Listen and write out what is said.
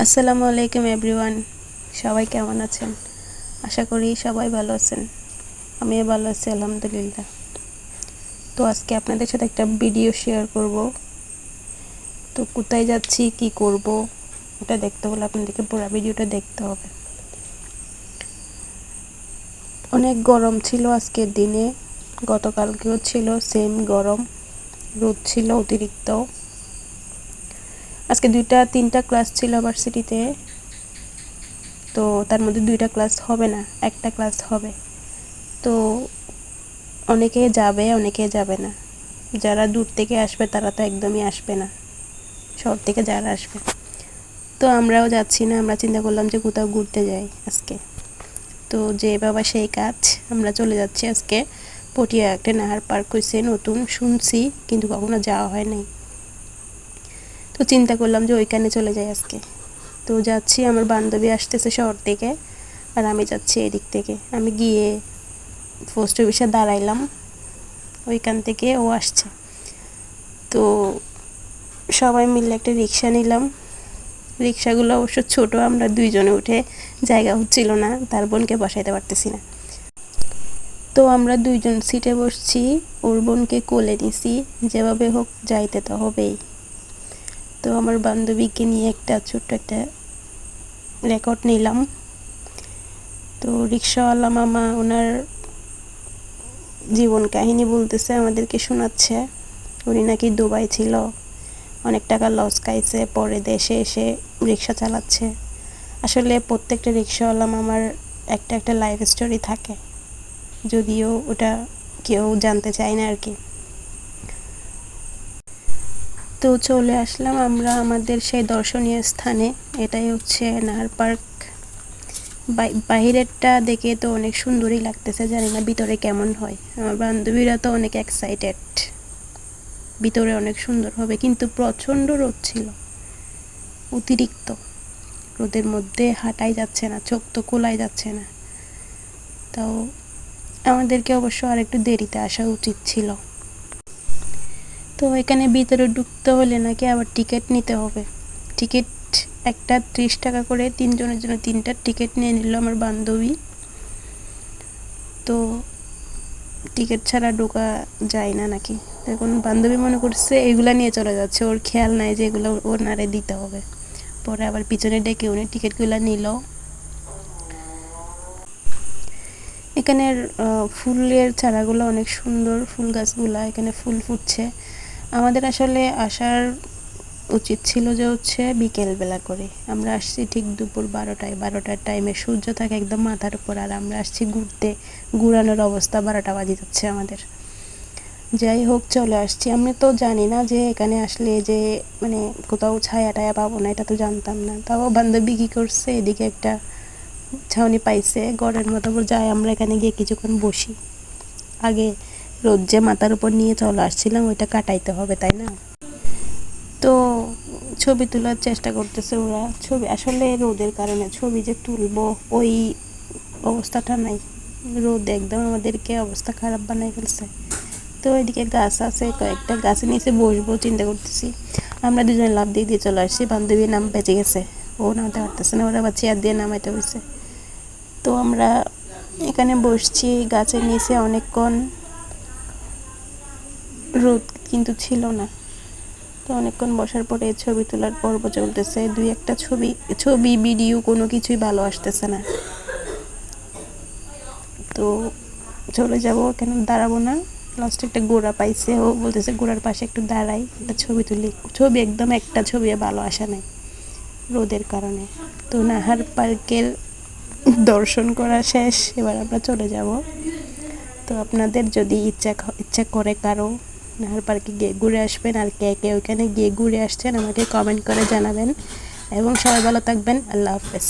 আসসালামু আলাইকুম এভরিওয়ান, সবাই কেমন আছেন? আশা করি সবাই ভালো আছেন। আমিও ভালো আছি আলহামদুলিল্লাহ। তো আজকে আপনাদের সাথে একটা ভিডিও শেয়ার করব। তো কোথায় যাচ্ছি, কি করব, এটা দেখতে হলে আপনাদেরকে পুরো ভিডিওটা দেখতে হবে। অনেক গরম ছিল আজকের দিনে, গতকালকেও ছিল সেম গরম, রোদ ছিল অতিরিক্ত। আজকে 2-3টা ক্লাস ছিল ভার্সিটিতে, তো তার মধ্যে 2টা ক্লাস হবে না, একটা ক্লাস হবে। তো অনেকে যাবে, অনেকে যাবে না। যারা দূর থেকে আসবে তারা তো একদমই আসবে না, শহর থেকে যারা আসবে। তো আমরাও যাচ্ছি না, আমরা চিন্তা করলাম যে কোথাও ঘুরতে যাই আজকে। তো যে বাবা সেই কাজ, আমরা চলে যাচ্ছি আজকে পটিয়া। একটা নাহার পার্ক হয়েছে নতুন, শুনছি কিন্তু কখনো যাওয়া হয় নাই। তো চিন্তা করলাম যে ওইখানে চলে যাই আজকে। তো যাচ্ছি, আমার বান্ধবী আসতেছে শহর থেকে আর আমি যাচ্ছি এদিক থেকে। আমি গিয়ে পোস্ট অফিসে দাঁড়াইলাম, ওইখান থেকে ও আসছে। তো সবাই মিলে একটা রিক্সা নিলাম। রিক্সাগুলো অবশ্য ছোট, আমরা 2জনে উঠে জায়গা হচ্ছিল না, তার বোনকে বসাইতে পারতেছি না। তো আমরা 2জন সিটে বসছি, ওর বোনকে কোলে নিছি, যেভাবে হোক যাইতে তো হবেই। তো আমার বান্ধবীকে নিয়ে একটা ছোট্ট একটা রেকর্ড নিলাম। তো রিক্সাওয়ালা মামা ওনার জীবন কাহিনী বলতেছে, আমাদেরকে শোনাচ্ছে। উনি নাকি দুবাই ছিল, অনেক টাকা লস খাইছে, পরে দেশে এসে রিক্সা চালাচ্ছে। আসলে প্রত্যেকটা রিক্সাওয়ালা মামার একটা একটা লাইফ স্টোরি থাকে, যদিও ওটা কেউ জানতে চায় না আর কি। তো চলে আসলাম আমরা আমাদের সেই দর্শনীয় স্থানে। এটাই হচ্ছে নাহার পার্ক। বাহিরেরটা দেখে তো অনেক সুন্দরই লাগতেছে, জানি না ভিতরে কেমন হয়। আমার বান্ধবীরা তো অনেক এক্সাইটেড, ভিতরে অনেক সুন্দর হবে, কিন্তু প্রচণ্ড রোদ ছিল, অতিরিক্ত রোদের মধ্যে হাঁটাই যাচ্ছে না, চোখ তো খোলাই যাচ্ছে না। তাও আমাদেরকে অবশ্য আর একটু দেরিতে আসা উচিত ছিল। তো এখানে ভিতরে ঢুকতে হলে নাকি আবার টিকিট নিতে হবে। টিকিট একটা 30 টাকা করে, 3জনের জন্য 3টা টিকিট নিয়ে নিল আমার বান্ধবী। তো টিকিট ছাড়া ঢোকা যায় না নাকি, এখন বান্ধবী মনে করছে এগুলা নিয়ে চলে যাচ্ছে, ওর খেয়াল নাই যে এগুলো ওনারে দিতে হবে। পরে আবার পিছনে ডেকে উনি টিকিটগুলো নিল। এখানের ফুলের চারাগুলো অনেক সুন্দর, ফুল গাছগুলা, এখানে ফুল ফুটছে। আমাদের আসলে আসার উচিত ছিল যে হচ্ছে বিকেলবেলা করে। আমরা আসছি ঠিক দুপুর 12টার টাইমে, সূর্য থাকে একদম মাথার উপর, আর আমরা আসছি ঘুরতে। ঘুরানোর অবস্থা 12টা বাজে যাচ্ছে আমাদের। যাই হোক চলে আসছি। আমি তো জানি না যে এখানে আসলে যে মানে কোথাও ছায়া টায়া পাবো না, এটা তো জানতাম না। তাও বান্ধবী কী করছে, এদিকে একটা ছাউনি পাইছে ঘরের মতো, যাই আমরা এখানে গিয়ে কিছুক্ষণ বসি। আগে রোদ যে মাথার উপর নিয়ে চলে আসছিলাম, ওইটা কাটাইতে হবে, তাই না? তো ছবি তোলার চেষ্টা করতেছে ওরা। ছবি আসলে রোদের কারণে ছবি যে তুলবো ওই অবস্থাটা নাই, রোদ একদম আমাদেরকে অবস্থা খারাপ বানাই ফেলছে। তো এদিকে গাছ আছে, কয়েকটা গাছের নিচে বসবো চিন্তা করতেছি। আমরা 2জন লাফ দিয়ে দিয়ে চলে আসছি, বান্ধবীর নাম বেঁচে গেছে, ও নামতে পারতেছে না, ওরা আবার চেয়ার দিয়ে নামাইতে হয়েছে। তো আমরা এখানে বসছি গাছের নিচে অনেকক্ষণ, রোদ কিন্তু ছিল না। তো অনেকক্ষণ বসার পরে ছবি তোলার পর্ব চলতেছে, 2-1টা ছবি ভিডিও কোনো কিছুই ভালো আসতেছে না। তো চলে যাব, কেন দাঁড়াবো না। লাস্টে একটা গোড়া পাইছে, ও বলতেছে গোড়ার পাশে একটু দাঁড়াই, একটা ছবি তুলি। ছবি একদম একটা ছবি ভালো আসে নাই রোদের কারণে। তো নাহার পার্কের দর্শন করা শেষ, এবার আমরা চলে যাব। তো আপনাদের যদি ইচ্ছা করে কারো নাহার পার্কে গিয়ে ঘুরে আসবেন, আর কে কে ওইখানে গিয়ে ঘুরে আসছেন আমাকে কমেন্ট করে জানাবেন। এবং সবাই ভালো থাকবেন, আল্লাহ হাফেজ।